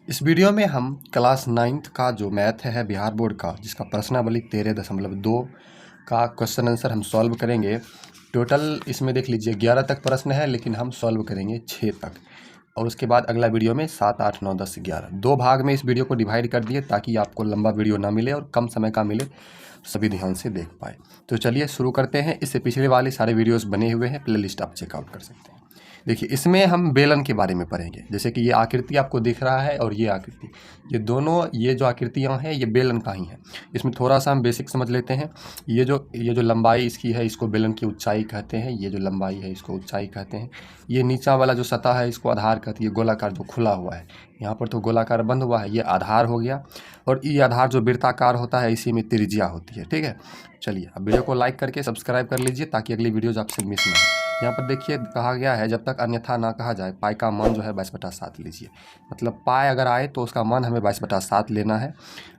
इस वीडियो में हम क्लास 9th का जो मैथ है बिहार बोर्ड का, जिसका प्रश्नावली 13.2 का क्वेश्चन आंसर हम सॉल्व करेंगे। टोटल इसमें देख लीजिए 11 तक प्रश्न है, लेकिन हम सॉल्व करेंगे 6 तक, और उसके बाद अगला वीडियो में 7, 8, 9, 10, 11 दो भाग में इस वीडियो को डिवाइड कर दिए ताकि आपको लंबा वीडियो ना मिले और कम समय का मिले, सभी ध्यान से देख पाए। तो चलिए शुरू करते हैं। इससे पिछले वाले सारे वीडियोस बने हुए हैं, प्लेलिस्ट आप चेकआउट कर सकते हैं। देखिए, इसमें हम बेलन के बारे में पढ़ेंगे। जैसे कि ये आकृति आपको दिख रहा है और ये आकृति, ये दोनों ये जो आकृतियाँ हैं ये बेलन का ही है। इसमें थोड़ा सा हम बेसिक समझ लेते हैं। ये जो लंबाई इसकी है इसको बेलन की ऊंचाई कहते हैं। ये जो लंबाई है इसको ऊंचाई कहते हैं। ये नीचा वाला जो सतह है इसको आधार कहती है। गोलाकार जो खुला हुआ है, यहाँ पर तो गोलाकार बंद हुआ है, ये आधार हो गया। और ये आधार जो वृत्ताकार होता है इसी में त्रिज्या होती है। ठीक है, चलिए अब वीडियो को लाइक करके सब्सक्राइब कर लीजिए ताकि अगली वीडियोज आपसे मिस ना हो। यहाँ पर देखिए कहा गया है जब तक अन्यथा ना कहा जाए पाई का मान जो है 22/7 लीजिए। मतलब पाई अगर आए तो उसका मान हमें 22/7 लेना है।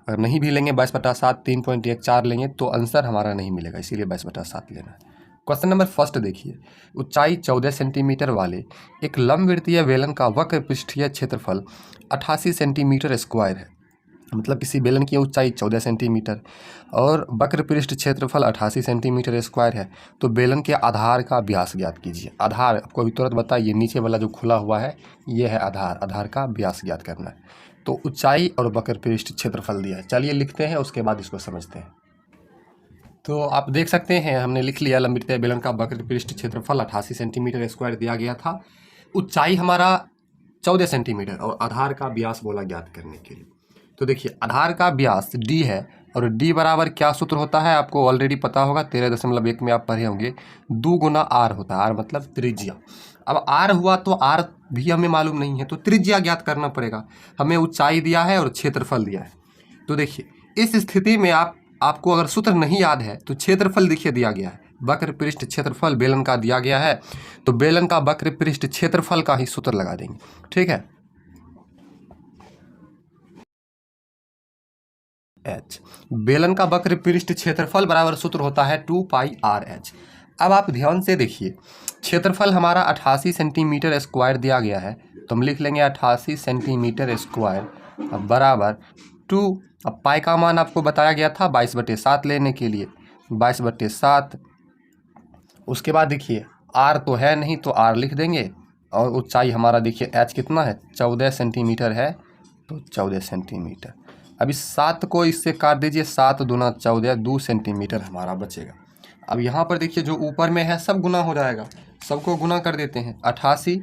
अगर नहीं भी लेंगे 22/7, 3.14 लेंगे तो आंसर हमारा नहीं मिलेगा, इसीलिए 22/7 लेना है। क्वेश्चन नंबर फर्स्ट देखिए, ऊंचाई 14 सेंटीमीटर वाले एक लंबवृत्तीय बेलन का वक्र पृष्ठीय क्षेत्रफल 88 सेंटीमीटर स्क्वायर है। मतलब किसी बेलन की ऊंचाई 14 सेंटीमीटर और वक्र पृष्ठ क्षेत्रफल 88 सेंटीमीटर स्क्वायर है, तो बेलन के आधार का व्यास ज्ञात कीजिए। आधार आपको अभी तुरंत बताइए, नीचे वाला जो खुला हुआ है ये है आधार। आधार का व्यास ज्ञात करना है। तो ऊंचाई और वक्र पृष्ठ क्षेत्रफल दिया है, चलिए लिखते हैं, उसके बाद इसको समझते हैं। तो आप देख सकते हैं हमने लिख लिया, लंबवृत्तीय बेलन का वक्र पृष्ठ क्षेत्रफल 88 सेंटीमीटर स्क्वायर दिया गया था। ऊंचाई हमारा 14 सेंटीमीटर और आधार का व्यास बोला ज्ञात करने के लिए। तो देखिए आधार का व्यास d है और d बराबर क्या सूत्र होता है आपको ऑलरेडी पता होगा, 13.1 में आप पढ़े होंगे। 2 गुना r होता है, r मतलब त्रिज्या। अब r हुआ तो r भी हमें मालूम नहीं है, तो त्रिज्या ज्ञात करना पड़ेगा। हमें ऊंचाई दिया है और क्षेत्रफल दिया है। तो देखिए इस स्थिति में आपको अगर सूत्र नहीं याद है तो क्षेत्रफल देखिए दिया गया है, वक्र पृष्ठ क्षेत्रफल बेलन का दिया गया है, तो बेलन का वक्र पृष्ठ क्षेत्रफल का ही सूत्र लगा देंगे। ठीक है, h बेलन का वक्र पृष्ठ क्षेत्रफल बराबर सूत्र होता है 2πr/h। अब आप ध्यान से देखिए, क्षेत्रफल हमारा 88 सेंटीमीटर स्क्वायर दिया गया है, तो हम लिख लेंगे 88 सेंटीमीटर स्क्वायर अब बराबर 2। अब पाई का मान आपको बताया गया था 22/7 लेने के लिए, 22/7। उसके बाद देखिए r तो है नहीं तो r लिख देंगे, और ऊंचाई हमारा देखिए h कितना है, 14 सेंटीमीटर है, तो 14 सेंटीमीटर। अब इस 7 को इससे काट दीजिए, 7 दूना 14, 2 सेंटीमीटर हमारा बचेगा। अब यहाँ पर देखिए जो ऊपर में है सब गुना हो जाएगा, सबको गुना कर देते हैं, 88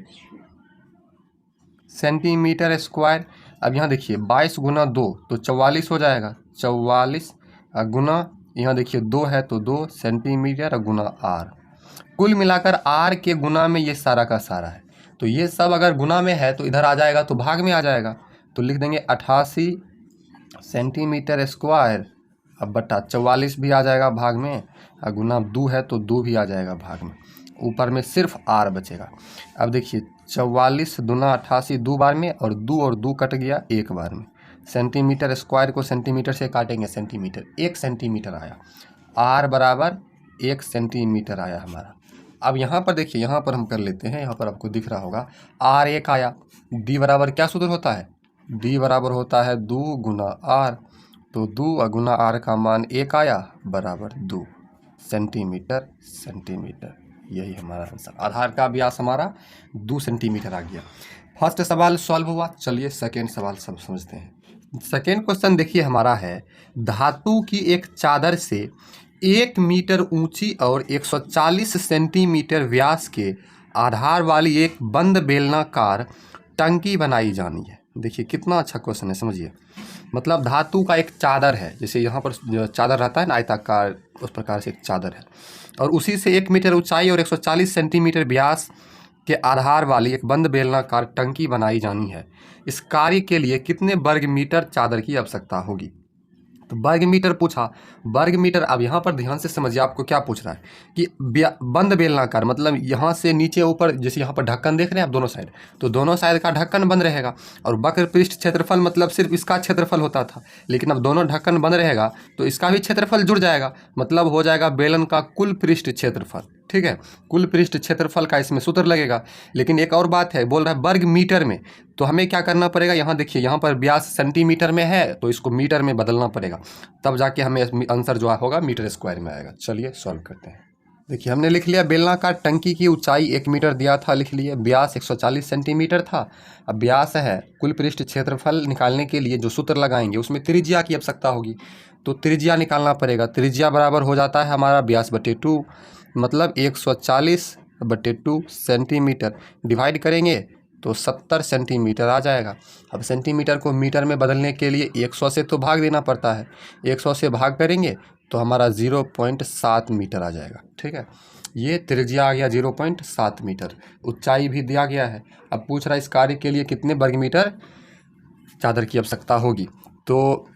सेंटीमीटर स्क्वायर। अब यहाँ देखिए 22 गुना 2 तो 44 हो जाएगा, 44 गुना यहाँ देखिए 2 है तो 2 सेंटीमीटर गुना r। कुल मिलाकर r के गुना में ये सारा का सारा है, तो ये सब अगर गुना में है तो इधर आ जाएगा तो भाग में आ जाएगा, तो लिख देंगे 88 सेंटीमीटर स्क्वायर अब बटा 44 भी आ जाएगा भाग में, और गुना 2 है तो 2 भी आ जाएगा भाग में, ऊपर में सिर्फ r बचेगा। अब देखिए 44 दूना 88 2 बार में, और 2 कट गया 1 बार में। सेंटीमीटर स्क्वायर को सेंटीमीटर से काटेंगे, सेंटीमीटर 1 सेंटीमीटर आया, r बराबर 1 सेंटीमीटर आया हमारा। अब यहाँ पर देखिए, यहाँ पर हम कर लेते हैं, यहाँ पर आपको दिख रहा होगा r 1 आया। d बराबर क्या सूत्र होता है, d बराबर होता है 2 गुना r, तो 2 गुना r का मान 1 आया बराबर 2 सेंटीमीटर। यही हमारा आंसर। आधार का व्यास हमारा 2 सेंटीमीटर आ गया। फर्स्ट सवाल सॉल्व हुआ। चलिए सेकेंड सवाल सब समझते हैं। सेकेंड क्वेश्चन देखिए हमारा है, धातु की एक चादर से 1 मीटर ऊंची और 140 सेंटीमीटर व्यास के आधार वाली एक बंद बेलनाकार टंकी बनाई जानी है। देखिए कितना अच्छा क्वेश्चन है, समझिए। मतलब धातु का एक चादर है, जैसे यहाँ पर जो चादर रहता है ना आयताकार, उस प्रकार से एक चादर है, और उसी से 1 मीटर ऊंचाई और 140 सेंटीमीटर व्यास के आधार वाली एक बंद बेलनाकार टंकी बनाई जानी है। इस कार्य के लिए कितने वर्ग मीटर चादर की आवश्यकता होगी। तो वर्ग मीटर पूछा, वर्ग मीटर। अब यहाँ पर ध्यान से समझिए आपको क्या पूछ रहा है कि बंद बेलनाकार मतलब यहाँ से नीचे ऊपर, जैसे यहाँ पर ढक्कन देख रहे हैं आप दोनों साइड, तो दोनों साइड का ढक्कन बंद रहेगा। और वक्र पृष्ठ क्षेत्रफल मतलब सिर्फ इसका क्षेत्रफल होता था, लेकिन अब दोनों ढक्कन बंद रहेगा तो इसका भी क्षेत्रफल जुड़ जाएगा, मतलब हो जाएगा बेलन का कुल पृष्ठ क्षेत्रफल। ठीक है। कुल पृष्ठ क्षेत्रफल का इसमें सूत्र लगेगा। लेकिन एक और बात है, बोल रहा है वर्ग मीटर में, तो हमें क्या करना पड़ेगा, यहाँ देखिए यहाँ पर व्यास सेंटीमीटर में है तो इसको मीटर में बदलना पड़ेगा, तब जाके हमें आंसर जो होगा मीटर स्क्वायर में आएगा। चलिए सॉल्व करते हैं। देखिए हमने लिख लिया बेलनाकार टंकी की ऊंचाई 1 मीटर दिया था, लिख लिए व्यास 140 सेंटीमीटर था। अब व्यास है, कुल पृष्ठ क्षेत्रफल निकालने के लिए जो सूत्र लगाएंगे उसमें त्रिज्या की आवश्यकता होगी, तो त्रिज्या निकालना पड़ेगा। त्रिज्या बराबर हो जाता है हमारा व्यास बटे 2, मतलब 140 बटे 2 सेंटीमीटर, डिवाइड करेंगे तो 70 सेंटीमीटर आ जाएगा। अब सेंटीमीटर को मीटर में बदलने के लिए 100 से तो भाग देना पड़ता है, 100 से भाग करेंगे तो हमारा 0.7 मीटर आ जाएगा। ठीक है, ये त्रिज्या आ गया 0.7 मीटर। ऊंचाई भी दिया गया है। अब पूछ रहा है इस कार्य के लिए कितने वर्ग मीटर चादर की आवश्यकता होगी, तो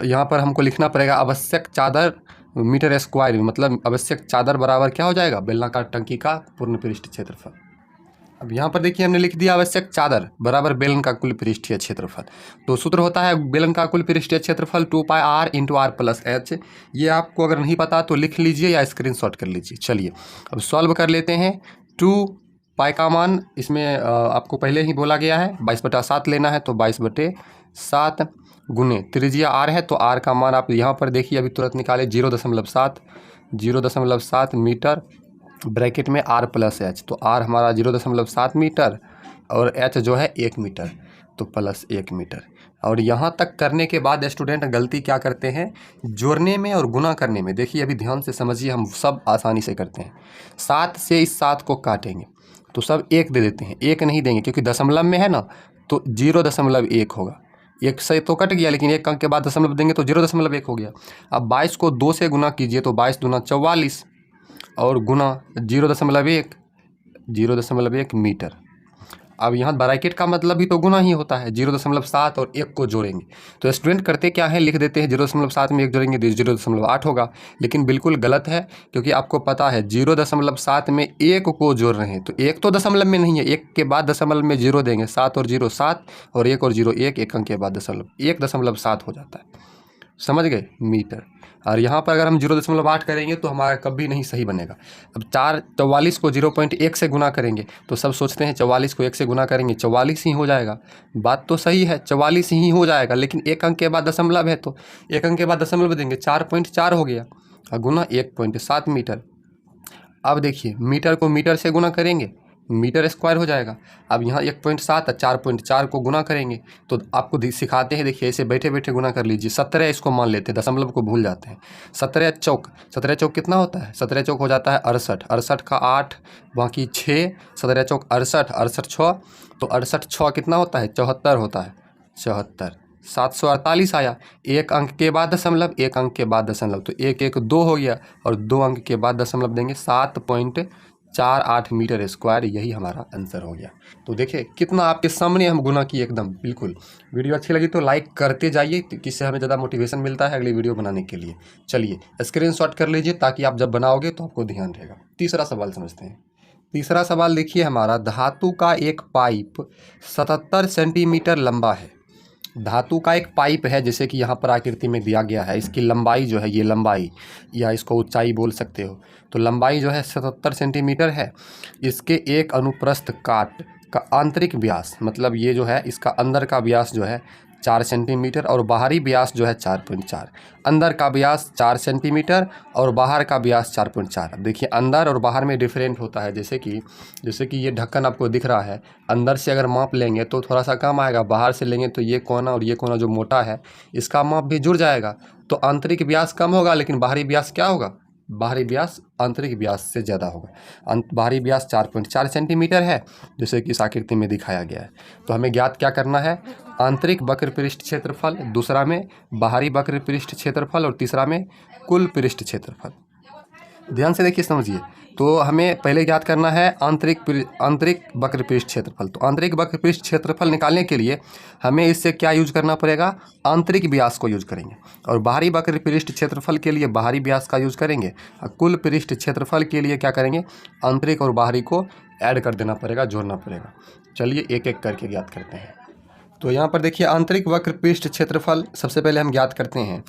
यहाँ पर हमको लिखना पड़ेगा आवश्यक चादर मीटर स्क्वायर, मतलब आवश्यक चादर बराबर क्या हो जाएगा, बेलनाकार टंकी का पूर्ण पृष्ठ क्षेत्रफल। अब यहाँ पर देखिए हमने लिख दिया आवश्यक चादर बराबर बेलन का कुल पृष्ठीय क्षेत्रफल। तो सूत्र होता है बेलन का कुल पृष्ठीय क्षेत्रफल 2πr × r+h। ये आपको अगर नहीं पता तो लिख लीजिए या स्क्रीनशॉट कर लीजिए। चलिए अब सॉल्व कर लेते हैं। 2π का मान इसमें आपको पहले ही बोला गया है, 22/7 लेना है तो 22/7 गुने त्रिज्या r है तो r का मान आप यहाँ पर देखिए अभी तुरंत निकाले 0.7 मीटर, ब्रैकेट में r+h, तो r हमारा 0.7 मीटर और h जो है 1 मीटर, तो +1 मीटर। और यहाँ तक करने के बाद स्टूडेंट गलती क्या करते हैं, जोड़ने में और गुना करने में। देखिए अभी ध्यान से समझिए, हम सब आसानी से करते हैं। 7 से इस 7 को काटेंगे तो सब 1 दे देते हैं, 1 नहीं देंगे क्योंकि दशमलव में है ना, तो 0.1 होगा। 1 से तो कट गया लेकिन 1 अंक के बाद दशमलव देंगे तो 0.1 हो गया। अब 22 को 2 से गुना कीजिए तो 22 दूना 44 और गुना 0.1 मीटर। अब यहाँ ब्रैकेट का मतलब भी तो गुना ही होता है, 0.7 और 1 को जोड़ेंगे तो स्टूडेंट करते क्या है, लिख देते हैं 0.7 में 1 जोड़ेंगे तो 0.8 होगा। लेकिन बिल्कुल गलत है, क्योंकि आपको पता है 0.7 में 1 को जोड़ रहे हैं तो 1 तो दशमलव में नहीं है, 1 के बाद दशमलव में 0 देंगे, 7 और 0 7 और 1 और 0 1, 1 अंक के बाद दशमलव 1.7 हो जाता है, समझ गए, मीटर। और यहाँ पर अगर हम 0.8 करेंगे तो हमारा कभी नहीं सही बनेगा। अब 44 को 0.1 से गुना करेंगे तो सब सोचते हैं 44 को 1 से गुना करेंगे 44 ही हो जाएगा। बात तो सही है, 44 ही हो जाएगा, लेकिन 1 अंक के बाद दशमलव है तो 1 अंक के बाद दशमलव देंगे, 4.4 हो गया और गुना 1.7 मीटर। अब देखिए मीटर को मीटर से गुना करेंगे मीटर स्क्वायर हो जाएगा। अब यहाँ 1.7 4.4 को गुना करेंगे तो आपको सिखाते हैं, देखिए ऐसे बैठे बैठे गुना कर लीजिए। 17 इसको मान लेते हैं, दशमलव को भूल जाते हैं। 17 चौक कितना होता है, 17 चौक हो जाता है 68, 68 का 8 बाकी 6, 17 चौक 68, 68 6 तो 68 6 कितना होता है, 74 होता है, 74। 748 आया, 1 अंक के बाद दशमलव, 1 अंक के बाद दशमलव, तो 1 1 2 हो गया और 2 अंक के बाद दशमलव देंगे, 7.48 मीटर स्क्वायर। यही हमारा आंसर हो गया। तो देखिए कितना आपके सामने हम गुना किए एकदम बिल्कुल। वीडियो अच्छी लगी तो लाइक करते जाइए, किससे हमें ज़्यादा मोटिवेशन मिलता है अगली वीडियो बनाने के लिए। चलिए स्क्रीनशॉट कर लीजिए ताकि आप जब बनाओगे तो आपको ध्यान रहेगा। तीसरा सवाल समझते हैं। तीसरा सवाल देखिए हमारा, धातु का एक पाइप 77 सेंटीमीटर लंबा है। धातु का एक पाइप है, जैसे कि यहाँ पर आकृति में दिया गया है, इसकी लंबाई जो है, ये लंबाई या इसको ऊंचाई बोल सकते हो, तो लंबाई जो है 77 सेंटीमीटर है। इसके एक अनुप्रस्थ काट का आंतरिक व्यास, मतलब ये जो है इसका अंदर का व्यास जो है 4 सेंटीमीटर और बाहरी व्यास जो है 4.4। अंदर का व्यास 4 सेंटीमीटर और बाहर का व्यास 4.4। अब देखिए अंदर और बाहर में डिफरेंट होता है, जैसे कि ये ढक्कन आपको दिख रहा है, अंदर से अगर माप लेंगे तो थोड़ा सा कम आएगा, बाहर से लेंगे तो ये कोना और ये कोना जो मोटा है इसका माप भी जुड़ जाएगा, तो आंतरिक व्यास कम होगा लेकिन बाहरी व्यास क्या होगा, बाहरी व्यास आंतरिक व्यास से ज़्यादा होगा। बाहरी व्यास 4.4 सेंटीमीटर है, जैसे कि इस आकृति में दिखाया गया है। तो हमें ज्ञात क्या करना है, आंतरिक वक्र पृष्ठ क्षेत्रफल, दूसरा में बाहरी वक्र पृष्ठ क्षेत्रफल और तीसरा में कुल पृष्ठ क्षेत्रफल। ध्यान से देखिए समझिए, तो हमें पहले ज्ञात करना है आंतरिक वक्र पृष्ठ क्षेत्रफल। तो आंतरिक वक्र पृष्ठ क्षेत्रफल निकालने के लिए हमें इससे क्या यूज करना पड़ेगा, आंतरिक व्यास को यूज करेंगे, और बाहरी वक्र पृष्ठ क्षेत्रफल के लिए बाहरी व्यास का यूज करेंगे, और कुल पृष्ठ क्षेत्रफल के लिए क्या करेंगे, आंतरिक और बाहरी को ऐड कर देना पड़ेगा, जोड़ना पड़ेगा। चलिए एक एक करके ज्ञात करते हैं। तो यहाँ पर देखिए आंतरिक वक्र पृष्ठ क्षेत्रफल सबसे पहले हम ज्ञात करते हैं।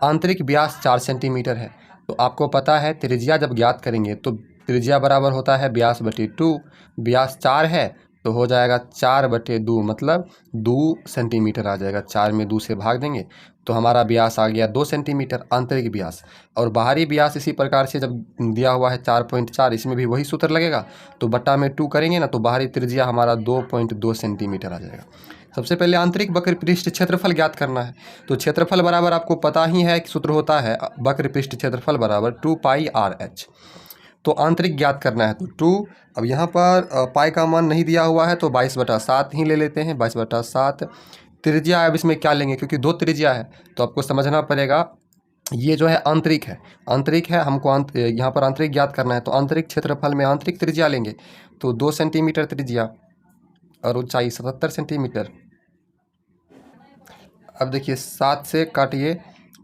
आंतरिक व्यास 4 सेंटीमीटर है, तो आपको पता है त्रिज्या जब ज्ञात करेंगे तो त्रिज्या बराबर होता है व्यास बटे 2, व्यास 4 है तो हो जाएगा 4/2 मतलब 2 सेंटीमीटर आ जाएगा। 4 में 2 से भाग देंगे तो हमारा व्यास आ गया 2 सेंटीमीटर आंतरिक व्यास। और बाहरी व्यास इसी प्रकार से जब दिया हुआ है 4.4, इसमें भी वही सूत्र लगेगा तो बट्टा में 2 करेंगे ना तो बाहरी त्रिज्या हमारा 2.2 सेंटीमीटर आ जाएगा। सबसे पहले आंतरिक वक्र पृष्ठ क्षेत्रफल ज्ञात करना है। तो क्षेत्रफल बराबर आपको पता ही है कि सूत्र होता है वक्र पृष्ठ क्षेत्रफल बराबर 2πr/h। तो आंतरिक ज्ञात करना है तो 2। अब यहाँ पर पाई का मान नहीं दिया हुआ है तो 22/7 ही ले लेते हैं, 22/7। त्रिज्या अब इसमें क्या लेंगे, क्योंकि 2 त्रिज्या है तो आपको समझना पड़ेगा ये जो है आंतरिक है, आंतरिक है, हमको यहाँ पर आंतरिक ज्ञात करना है तो आंतरिक क्षेत्रफल में आंतरिक त्रिज्या लेंगे तो 2 सेंटीमीटर त्रिज्या और ऊंचाई 77 सेंटीमीटर। अब देखिए 7 से काटिए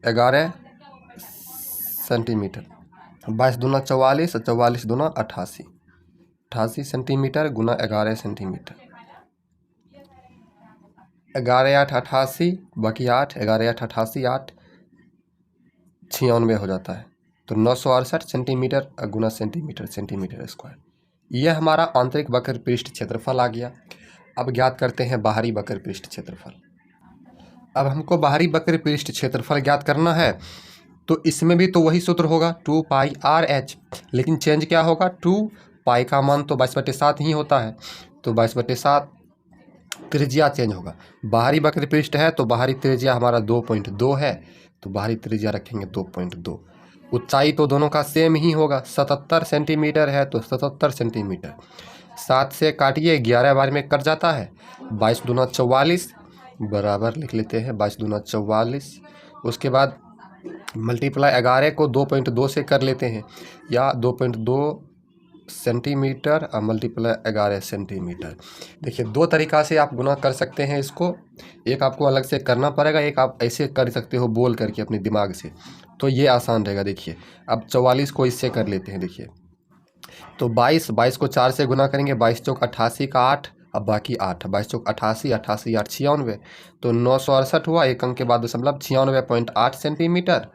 11 सेंटीमीटर, 22 दूना 44 और 44 दूना 88, 88 सेंटीमीटर गुना 11 सेंटीमीटर। 11 8 88 बाकी 8, 11 8 88, 8 96 हो जाता है तो 968 सेंटीमीटर गुना सेंटीमीटर, सेंटीमीटर स्क्वायर। यह हमारा आंतरिक वक्र पृष्ठ क्षेत्रफल आ गया। अब ज्ञात करते हैं बाहरी वक्र पृष्ठ क्षेत्रफल। अब हमको बाहरी वक्र पृष्ठ क्षेत्रफल ज्ञात करना है तो इसमें भी तो वही सूत्र होगा 2πr/h, लेकिन चेंज क्या होगा 2 पाई का मान तो 22/7 ही होता है तो 22/7 त्रिज्या चेंज होगा। बाहरी वक्र पृष्ठ है तो बाहरी त्रिज्या हमारा 2.2 है तो बाहरी त्रिज्या रखेंगे 2.2। ऊंचाई तो दोनों का सेम ही होगा, 77 सेंटीमीटर है तो 77 सेंटीमीटर। 7 से काटिए 11 बार में कट जाता है, 22 दूना 44 बराबर लिख लेते हैं 22 दूना 44। उसके बाद मल्टीप्लाई 11 को 2.2 से कर लेते हैं या 2.2 सेंटीमीटर और मल्टीप्लाई 11 सेंटीमीटर। देखिए 2 तरीक़ा से आप गुना कर सकते हैं इसको, एक आपको अलग से करना पड़ेगा, एक आप ऐसे कर सकते हो बोल करके अपने दिमाग से, तो ये आसान रहेगा। देखिए अब 44 को इससे कर लेते हैं। देखिए तो 22 को 4 से गुना करेंगे, 22 चौक 88 का 8, अब बाकी 8, 22 चौक 88, 88 8 96 तो 968 हुआ, एक अंक के बाद दशमलव 96.8 सेंटीमीटर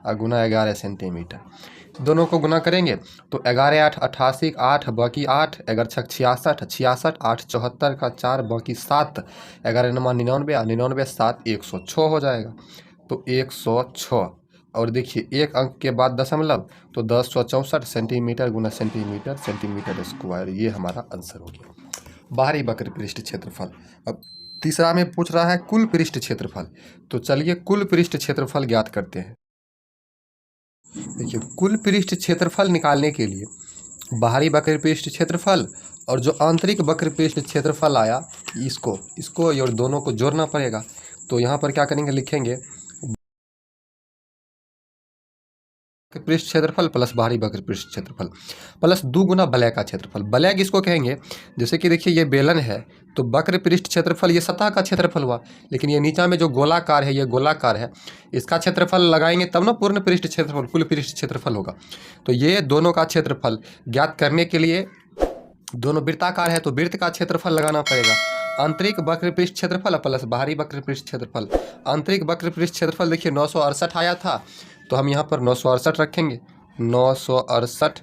और गुना 11 सेंटीमीटर। दोनों को गुना करेंगे तो 11 8 88 8 बाकी 8, 11 6 66, 66 8 74 का 4 बाकी 7, 11 9 99, 99 7 106 हो जाएगा तो 106। और देखिए एक अंक के बाद दशमलव तो 1064 सेंटीमीटर गुना सेंटीमीटर, सेंटीमीटर स्क्वायर। ये हमारा आंसर हो गया बाहरी वक्र पृष्ठ क्षेत्रफल। अब तीसरा में पूछ रहा है कुल पृष्ठ क्षेत्रफल, तो चलिए कुल पृष्ठ क्षेत्रफल ज्ञात करते हैं। देखिए कुल पृष्ठ क्षेत्रफल निकालने के लिए बाहरी वक्र पृष्ठ क्षेत्रफल और जो आंतरिक वक्र पृष्ठ क्षेत्रफल आया इसको और दोनों को जोड़ना पड़ेगा। तो यहाँ पर क्या करेंगे, लिखेंगे पृष्ठ क्षेत्रफल प्लस बाहरी वक्र पृष्ठ क्षेत्रफल प्लस 2 गुना वलय का क्षेत्रफल। वलय किसको कहेंगे, जैसे कि देखिए ये बेलन है तो वक्र पृष्ठ क्षेत्रफल ये सतह का क्षेत्रफल हुआ, लेकिन ये नीचा में जो गोलाकार है ये गोलाकार है, इसका क्षेत्रफल लगाएंगे तब ना पूर्ण पृष्ठ क्षेत्रफल कुल पृष्ठ क्षेत्रफल होगा। तो ये दोनों का क्षेत्रफल ज्ञात करने के लिए, दोनों वृत्ताकार है तो वृत्त का क्षेत्रफल लगाना पड़ेगा। आंतरिक वक्र पृष्ठ क्षेत्रफल प्लस बाहरी वक्र पृष्ठ क्षेत्रफल। आंतरिक वक्र पृष्ठ क्षेत्रफल देखिए 968 आया था तो हम यहाँ पर 968 रखेंगे, 968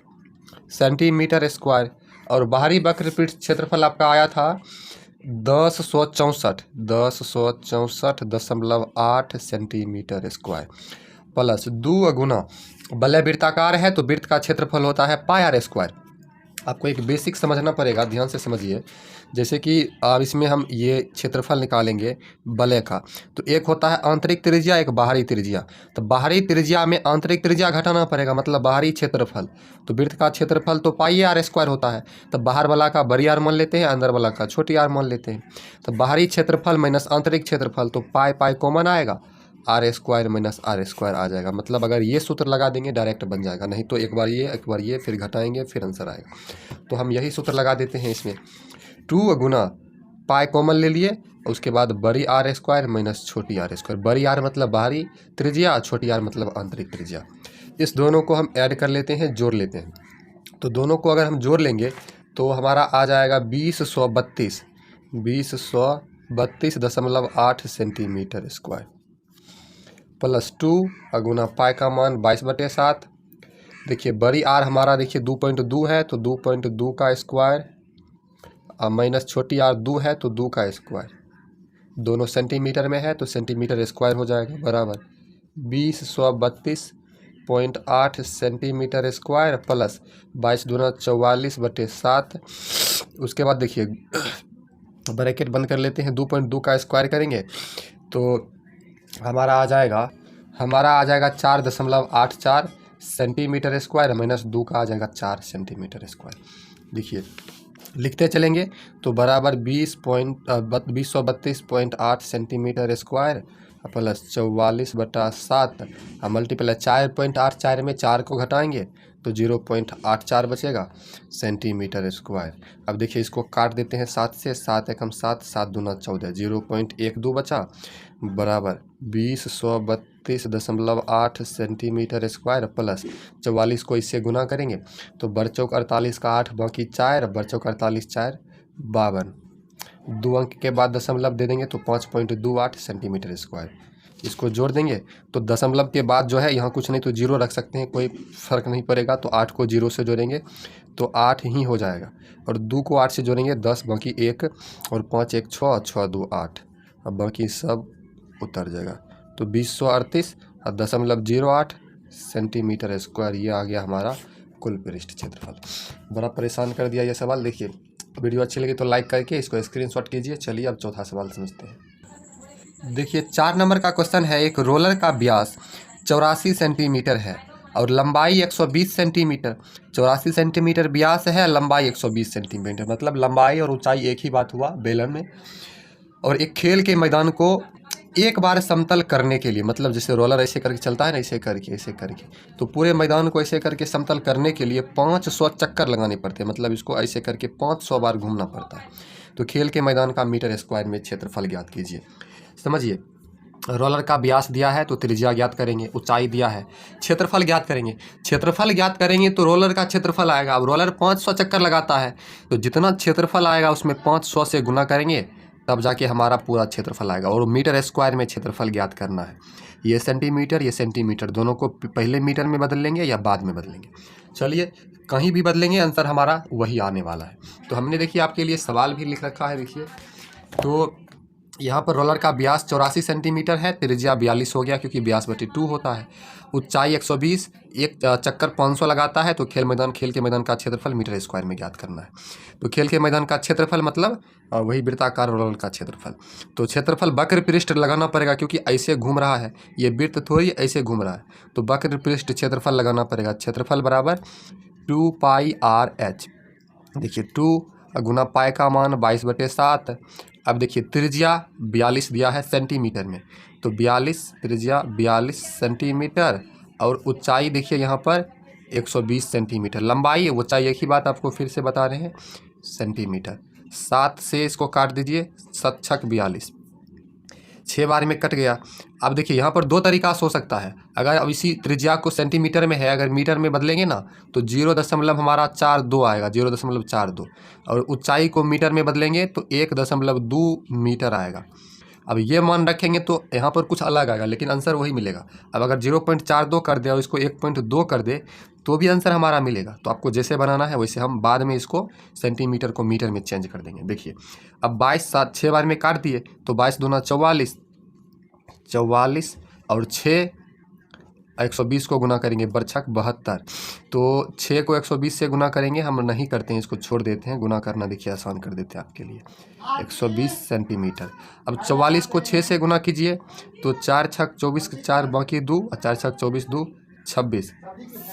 सेंटीमीटर स्क्वायर। और बाहरी वक्र पृष्ठ क्षेत्रफल आपका आया था 1064.8 सेंटीमीटर स्क्वायर प्लस 2 गुना वलय वृत्ताकार है तो वृत्त का क्षेत्रफल होता है πr स्क्वायर। आपको एक बेसिक समझना पड़ेगा, ध्यान से समझिए। जैसे कि अब इसमें हम ये क्षेत्रफल निकालेंगे वलय का, तो एक होता है आंतरिक त्रिज्या, एक बाहरी त्रिज्या। तो बाहरी त्रिज्या में आंतरिक त्रिज्या घटाना पड़ेगा, मतलब बाहरी क्षेत्रफल। तो वृत्त का क्षेत्रफल तो πr स्क्वायर होता है, तो बाहर वाला का बड़ी आर मान लेते हैं, अंदर वाला का छोटी आर मान लेते हैं। तो बाहरी क्षेत्रफल माइनस आंतरिक क्षेत्रफल तो पाई कॉमन आएगा, R square minus R square आ जाएगा। मतलब अगर ये सूत्र लगा देंगे डायरेक्ट बन जाएगा, नहीं तो एक बार ये फिर घटाएंगे फिर आंसर आएगा। तो हम यही सूत्र लगा देते हैं इसमें, 2 गुना पाई कॉमन ले लिए, उसके बाद बड़ी आर स्क्वायर माइनस छोटी आर स्क्वायर। बड़ी आर मतलब बाहरी त्रिज्या, छोटी आर मतलब आंतरिक त्रिज्या। इस दोनों को हम ऐड कर लेते हैं, जोड़ लेते हैं। तो दोनों को अगर हम जोड़ लेंगे तो हमारा आ जाएगा 2032.8 सेंटीमीटर स्क्वायर प्लस 2 गुना पाई का मान 22/7 देखिए बड़ी आर हमारा देखिए 2.2 है तो 2.2 का स्क्वायर माइनस छोटी आर 2 है तो 2 का स्क्वायर, दोनों सेंटीमीटर में है तो सेंटीमीटर स्क्वायर हो जाएगा, बराबर 20/32.8 सेंटीमीटर स्क्वायर प्लस 22×44/7। उसके बाद देखिए ब्रैकेट बंद कर लेते हैं, 2.2 का स्क्वायर करेंगे तो हमारा आ जाएगा 4.84 सेंटीमीटर स्क्वायर माइनस 2 का आ जाएगा 4 सेंटीमीटर स्क्वायर। देखिए लिखते चलेंगे तो बराबर 232.8 सेंटीमीटर स्क्वायर प्लस 44/7 मल्टीप्लाई 4.8, 4 में 4 को घटाएंगे तो 0.84 बचेगा सेंटीमीटर स्क्वायर। अब देखिए इसको काट देते हैं 7 से, 7 एकम 7, 7 दूना 14, 0.12 बचा, बराबर 20/32.8 सेंटीमीटर स्क्वायर प्लस 44 को इससे गुना करेंगे तो बरचौक 48 का 8 बाकी 4, बरचौक 48 4 52, 2 अंक के बाद दशमलव दे देंगे तो 5.28 सेंटीमीटर स्क्वायर। इसको जोड़ देंगे तो दशमलव के बाद जो है यहाँ कुछ नहीं तो जीरो रख सकते हैं, कोई फ़र्क नहीं पड़ेगा। तो 8 को 0 से जोड़ेंगे तो 8 ही हो जाएगा, और 2 को 8 से जोड़ेंगे 10, बाकी 1 और 5 1 6, 6 2 8, अब बाकी सब उतर जाएगा तो 2038 और 0.08 सेंटीमीटर स्क्वायर। ये आ गया हमारा कुल पृष्ठ क्षेत्रफल। बड़ा परेशान कर दिया ये सवाल। देखिए वीडियो अच्छी लगी तो लाइक करके इसको स्क्रीनशॉट कीजिए। चलिए अब चौथा सवाल समझते हैं। देखिए 4 नंबर का क्वेश्चन है, एक रोलर का व्यास 84 सेंटीमीटर है और लंबाई 120 सेंटीमीटर। 84 सेंटीमीटर व्यास है, लंबाई 120 सेंटीमीटर, मतलब लंबाई और ऊंचाई एक ही बात हुआ बेलन में। और एक खेल के मैदान को एक बार समतल करने के लिए, मतलब जैसे रोलर ऐसे करके चलता है ना, ऐसे करके तो पूरे मैदान को ऐसे करके समतल करने के लिए 500 चक्कर लगाने पड़ते हैं, मतलब इसको ऐसे करके 500 बार घूमना पड़ता है। तो खेल के मैदान का मीटर स्क्वायर में क्षेत्रफल ज्ञात कीजिए। समझिए, रोलर का व्यास दिया है तो त्रिज्या ज्ञात करेंगे, ऊंचाई दिया है, क्षेत्रफल ज्ञात करेंगे। क्षेत्रफल ज्ञात करेंगे तो रोलर का क्षेत्रफल आएगा। अब रोलर 500 चक्कर लगाता है तो जितना क्षेत्रफल आएगा उसमें 500 से गुना करेंगे तब जाके हमारा पूरा क्षेत्रफल आएगा। और मीटर स्क्वायर में क्षेत्रफल ज्ञात करना है। ये सेंटीमीटर दोनों को पहले मीटर में बदल लेंगे या बाद में बदलेंगे। चलिए कहीं भी बदलेंगे आंसर हमारा वही आने वाला है। तो हमने देखिए आपके लिए सवाल भी लिख रखा है। देखिए तो यहाँ पर रोलर का व्यास 84 सेंटीमीटर है, त्रिज्या 42 हो गया क्योंकि व्यास बटे 2 होता है, ऊंचाई 120, एक चक्कर 500 लगाता है। तो खेल के मैदान का क्षेत्रफल मीटर स्क्वायर में ज्ञात करना है। तो खेल के मैदान का क्षेत्रफल मतलब वही वृत्ताकार रोलर का क्षेत्रफल। तो क्षेत्रफल वक्र पृष्ठ लगाना पड़ेगा क्योंकि ऐसे घूम रहा है, ये वृत्त थोड़ी ऐसे घूम रहा है, तो वक्र पृष्ठ क्षेत्रफल लगाना पड़ेगा। क्षेत्रफल बराबर 2πRh। देखिए 2 गुना पाई का मान 22/7। अब देखिए त्रिज्या 42 दिया है सेंटीमीटर में, तो 42 त्रिज्या 42 सेंटीमीटर, और ऊंचाई देखिए यहाँ पर 120 सेंटीमीटर। लंबाई ऊंचाई एक ही बात आपको फिर से बता रहे हैं, सेंटीमीटर। 7 से इसको काट दीजिए, 7 छक 42, 6 बार में कट गया। अब देखिए यहाँ पर 2 तरीका से हो सकता है। अगर अब इसी त्रिज्या को सेंटीमीटर में है, अगर मीटर में बदलेंगे ना तो 0.42 आएगा, 0.42। और ऊंचाई को मीटर में बदलेंगे तो 1.2 मीटर आएगा। अब ये मान रखेंगे तो यहाँ पर कुछ अलग आएगा लेकिन आंसर वही मिलेगा। अब अगर 0.42 कर दे और इसको 1.2 कर दे तो भी आंसर हमारा मिलेगा। तो आपको जैसे बनाना है वैसे हम बाद में इसको सेंटीमीटर को मीटर में चेंज कर देंगे। देखिए अब 22 7 6 बार में काट दिए तो 22 दूना 44, 44 और 6 120 को गुना करेंगे, बरछक 72। तो 6 को 120 से गुना करेंगे, हम नहीं करते हैं, इसको छोड़ देते हैं। गुना करना देखिए आसान कर देते हैं आपके लिए, 120 सेंटीमीटर। अब 44 को 6 से गुना कीजिए तो 4 छक 24 4 बाकी 2, 4 छक 24 2 26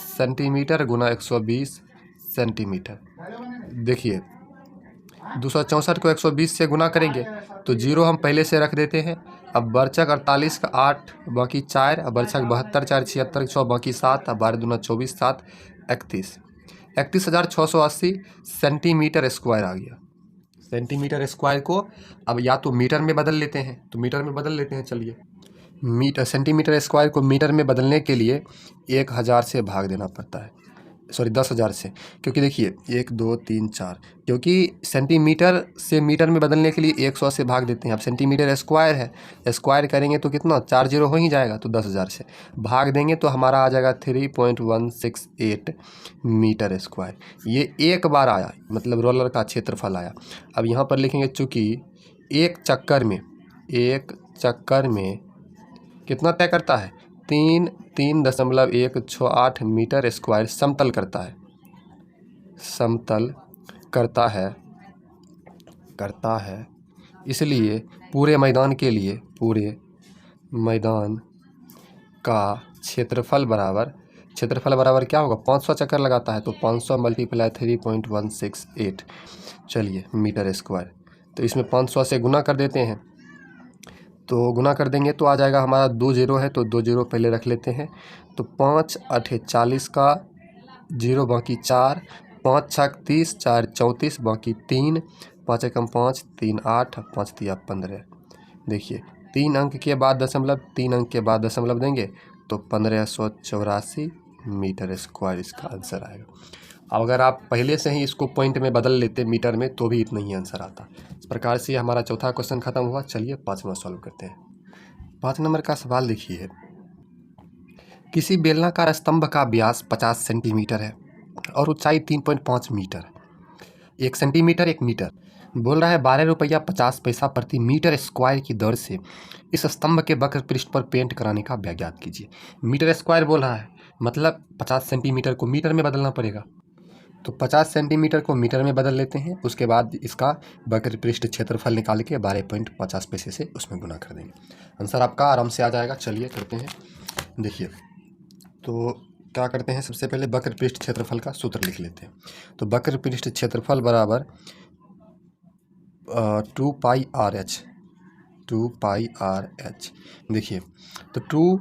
सेंटीमीटर गुना 120 सेंटीमीटर। देखिए 264 को 120 से गुना करेंगे तो 0 हम पहले से रख देते हैं। अब बरछक 48 का 8 बाकी 4, अब बरछक 72 4 76 100 बाकी 7, अब 12 दूना 24 7 31, 31,680 सेंटीमीटर स्क्वायर आ गया। सेंटीमीटर स्क्वायर को अब या तो मीटर में बदल लेते हैं, तो मीटर में बदल लेते हैं। चलिए सेंटीमीटर स्क्वायर को मीटर में बदलने के लिए 1000 से भाग देना पड़ता है। सॉरी 10,000 से, क्योंकि देखिए 1 2 3 4, क्योंकि सेंटीमीटर से मीटर में बदलने के लिए 100 से भाग देते हैं। अब सेंटीमीटर स्क्वायर है, स्क्वायर करेंगे तो कितना 4 जीरो हो ही जाएगा, तो 10,000 से भाग देंगे तो हमारा आ जाएगा 3.168 मीटर स्क्वायर। ये एक बार आया, मतलब रोलर का क्षेत्रफल आया। अब यहाँ पर लिखेंगे चूँकि एक चक्कर में कितना तय करता है, 3.168 मीटर स्क्वायर समतल करता है। इसलिए पूरे मैदान का क्षेत्रफल बराबर क्या होगा, 500 चक्कर लगाता है तो 500 मल्टीप्लाई 3.168, चलिए मीटर स्क्वायर। तो इसमें 500 से गुना कर देते हैं, तो गुना कर देंगे तो आ जाएगा हमारा 2 जीरो है तो 2 जीरो पहले रख लेते हैं। तो 5 8 40 का जीरो बाकी 4, 5 6 30, 4 34 बाकी 3, 5 एकम 5, 3 8, 5 तिया 15। देखिए 3 अंक के बाद दशमलव देंगे तो 1584 मीटर स्क्वायर इसका आंसर आएगा। अब अगर आप पहले से ही इसको पॉइंट में बदल लेते मीटर में तो भी इतना ही आंसर आता। इस प्रकार से हमारा चौथा क्वेश्चन खत्म हुआ। चलिए 5वां सॉल्व करते हैं। 5 नंबर का सवाल देखिए, किसी बेलनाकार स्तंभ का व्यास 50 सेंटीमीटर है और ऊंचाई 3.5 मीटर, 1 सेंटीमीटर 1 मीटर। बोल रहा है 12 रुपया 50 पैसा प्रति मीटर स्क्वायर की दर से इस स्तंभ के वक्र पृष्ठ पर पेंट कराने का व्यय ज्ञात कीजिए। मीटर स्क्वायर बोल रहा है, मतलब 50 सेंटीमीटर को मीटर में बदलना पड़ेगा। तो 50 सेंटीमीटर को मीटर में बदल लेते हैं, उसके बाद इसका वक्र पृष्ठ क्षेत्रफल निकाल के 12.50 पैसे से उसमें गुना कर देंगे। आंसर आपका आराम से आ जाएगा। चलिए करते हैं। देखिए तो क्या करते हैं, सबसे पहले वक्र पृष्ठ क्षेत्रफल का सूत्र लिख लेते हैं। तो वक्र पृष्ठ क्षेत्रफल बराबर 2 पाई आर एच। देखिए तो 2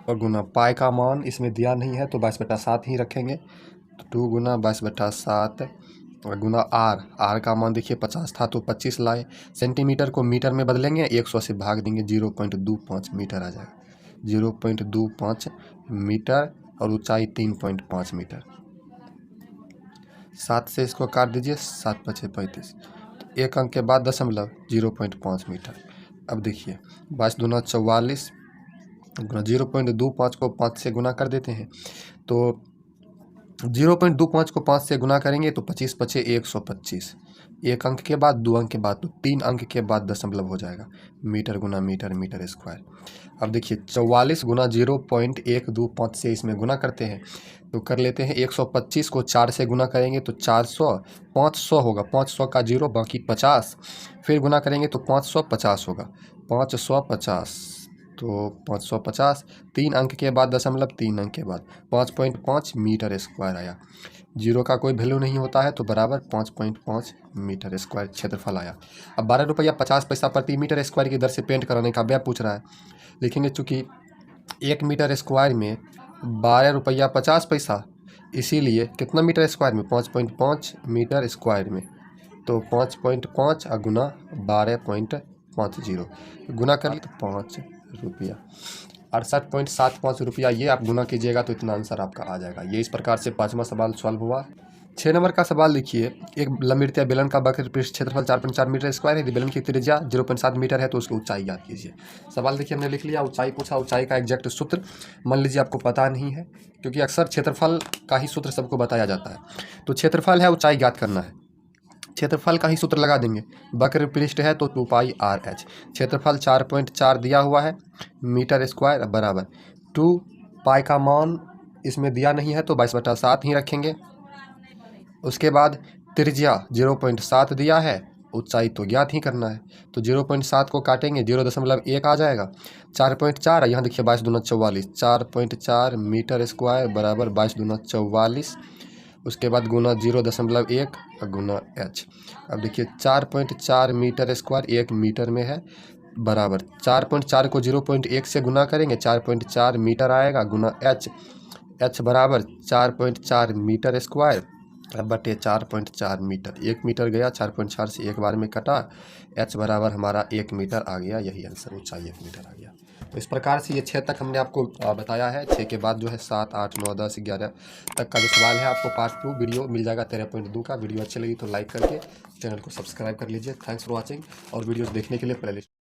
और गुना पाई का मान इसमें दिया नहीं है तो 22/7 ही रखेंगे। तो 2 गुना 22/7 और गुना आर का मान देखिए 50 था तो 25 लाए। सेंटीमीटर को मीटर में बदलेंगे, 100 से भाग देंगे, 0.25 मीटर आ जाएगा। 0.25 मीटर और ऊंचाई 3.5 मीटर। 7 से इसको काट दीजिए, 7 5 35, तो 1 अंक के बाद दशमलव 0.5 मीटर। अब देखिए 22 दूना 44 गुना 0.25 को 5 से गुना कर देते हैं। तो 0.25 को 5 से गुना करेंगे तो 25 पचे 125, 1 अंक के बाद 2 अंक के बाद तो 3 अंक के बाद दशमलव हो जाएगा। मीटर गुना मीटर, मीटर स्क्वायर। अब देखिए 44 गुना 0.125 से इसमें गुना करते हैं तो कर लेते हैं। 125 को 4 से गुना करेंगे तो 400, 500 होगा, 500 का 0 बाकी 50, फिर गुना करेंगे तो 550 होगा, 550, तो 550, 3 अंक के बाद दशमलव, 3 अंक के बाद 5.5 मीटर स्क्वायर आया। जीरो का कोई वैल्यू नहीं होता है तो बराबर 5.5 मीटर स्क्वायर क्षेत्रफल आया। अब 12 रुपया 50 पैसा प्रति मीटर स्क्वायर की दर से पेंट कराने का व्यय पूछ रहा है। लिखेंगे चूँकि 1 मीटर स्क्वायर में 12 रुपया 50 पैसा, इसीलिए कितना मीटर स्क्वायर में, 5.5 मीटर स्क्वायर में, तो 5.5 गुना 12.50 गुना कर ले तो 5 रुपया, 68.75 रुपया। ये आप गुना कीजिएगा तो इतना आंसर आपका आ जाएगा। ये इस प्रकार से 5वां सवाल सॉल्व हुआ। 6 नंबर का सवाल देखिए, एक लंबवृत्तीय बेलन का वक्र पृष्ठ क्षेत्रफल 4.4 मीटर स्क्वायर है। यदि बेलन की त्रिज्या 0.7 मीटर है तो उसकी ऊंचाई ज्ञात कीजिए। सवाल देखिए हमने लिख लिया, ऊंचाई पूछा। ऊंचाई का एग्जैक्ट सूत्र मान लीजिए आपको पता नहीं है, क्योंकि अक्सर क्षेत्रफल का ही सूत्र सबको बताया जाता है। तो क्षेत्रफल है, ऊंचाई ज्ञात करना है, क्षेत्रफल का ही सूत्र लगा देंगे। वक्र पृष्ठ है तो 2 पाई आर एच। क्षेत्रफल 4.4 दिया हुआ है मीटर स्क्वायर बराबर 2 पाई का मान इसमें दिया नहीं है तो 22/7 ही रखेंगे। उसके बाद त्रिज्या 0.7 दिया है, ऊंचाई तो ज्ञात ही करना है, तो 0.7 को काटेंगे, 0.1 आ जाएगा। 4.4 यहाँ देखिए 22 दूना 44, 4.4 मीटर स्क्वायर बराबर 22 दूना 44। उसके बाद गुना 0.1 गुना एच। अब देखिए 4.4 मीटर स्क्वायर 1 मीटर में है बराबर 4.4 को 0.1 से गुना करेंगे, 4.4 मीटर आएगा गुना एच। एच बराबर 4.4 मीटर स्क्वायर बटे 4.4 मीटर। 1 मीटर गया 4.4 से एक बार में कटा, एच बराबर हमारा 1 मीटर आ गया। यही आंसर, ऊंचाई 1 मीटर आ गया। तो इस प्रकार से ये 6 तक हमने आपको बताया है। 6 के बाद जो है 7, 8, 9, 10, 11 तक का जो सवाल है आपको पार्ट 2 वीडियो मिल जाएगा 13.2 का। वीडियो अच्छी लगी तो लाइक करके चैनल को सब्सक्राइब कर लीजिए। थैंक्स फॉर वॉचिंग और वीडियोस देखने के लिए प्लेलिस्ट